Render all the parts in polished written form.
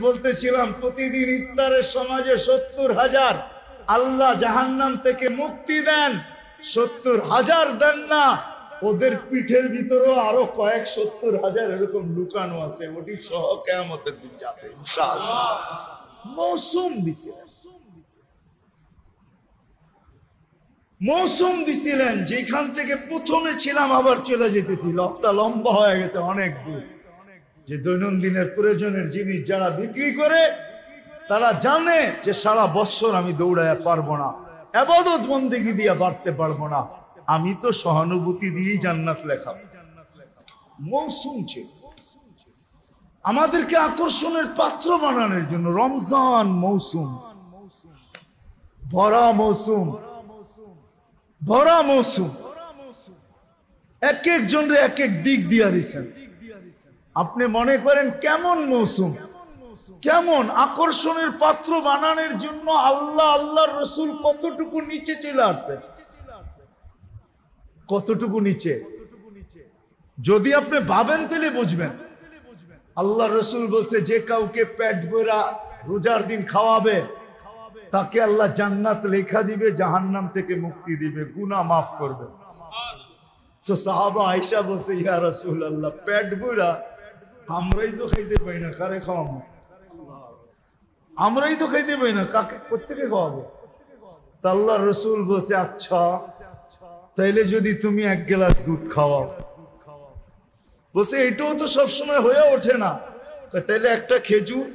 বলতেছিলাম প্রতিদিন ইফতারের সমাজে 70,000 আল্লাহ জাহান্নাম থেকে মুক্তি দেন, 70,000 দেন না, ওদের পিঠের ভিতরেও আরো কয়েক 70,000 এরকম লুকানো আছে, ওটি সহ কিয়ামতের দিন যাবে ইনশাআল্লাহ। মৌসুম দিছিলেন যেখান থেকে প্রথমে ছিলাম আবার চলে যেতেছি, লফটা লম্বা হয়ে গেছে অনেক দূর। যে দৈনন্দিনের প্রয়োজনের জিনিস যারা বিক্রি করে তারা জানে যে সারা বছর আমি দৌড়ায় পারবো না, ইবাদত বন্দেগী দিয়ে বাড়তে পারবো না, আমি তো সহানুভূতি দিয়েই জান্নাত লেখা। মৌসুম ছিল আমাদেরকে আকর্ষণের পাত্র বানানোর জন্য। রমজান মৌসুম, ভরা মৌসুম, ভরা মৌসুম, এক একজনের এক এক দিক দিয়া দিচ্ছেন। আপনি মনে করেন কেমন মৌসুম, কেমন আকর্ষণের পাত্র বানানোর জন্য আল্লাহ আল্লাহর রসুল কতটুকু নিচে চলে আসছে, কতটুকু নিচে। যদি আপনি ভাবেন তাহলে বুঝবেন। আল্লাহ রসুল বলছে যে কাউকে পেট ভরা রোজার দিন খাওয়াবে তাকে আল্লাহ জান্নাত লেখা দিবে, জাহান্নাম থেকে মুক্তি দিবে, গুনাহ মাফ করবে। তো সাহাবা আয়েশা বলছে ইয়া রাসূলুল্লাহ, পেট ভরা আমরাই তো খাইতে পাই না, কারে খাওয়াবো? আমরাই তো খাইতে পাই না, কাকে কোত্থেকে খাওয়াবো? তা আল্লাহ রসুল বলছে আচ্ছা তাইলে যদি তুমি এক গ্লাস দুধ খাওয়াও। বলছে এটাও তো সবসময় হয়ে ওঠে না, তাইলে একটা খেজুর।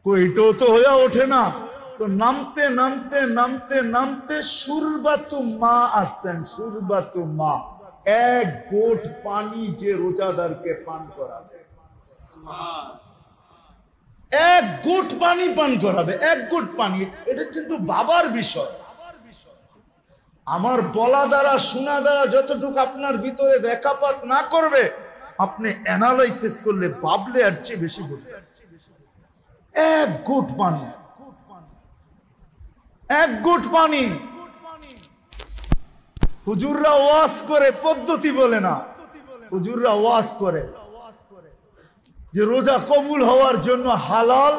এটাও তো হয়ে ওঠে না। তো নামতে নামতে নামতে নামতে সুরবাতু মা আসছেন, সুরবাতু মা, এক গোট পানি যে রোজাদারকে পান করাবে, এক গোট পানি পান করাবে, এক গোট পানি। এটা কিন্তু বাবার বিষয়। আমার বলা দ্বারা শোনা দ্বারা যতটুকু আপনার ভিতরে রেখাপাত না করবে, আপনি অ্যানালাইসিস করলে ভাবলে আর চেয়ে বেশি বুঝবেন। এক গোট পানি, এক গোট পানি। হুজুররা ওয়াজ করে, পদ্ধতি বলে না, হুজুররা ওয়াজ করে যে রোজা কবুল হওয়ার জন্য হালাল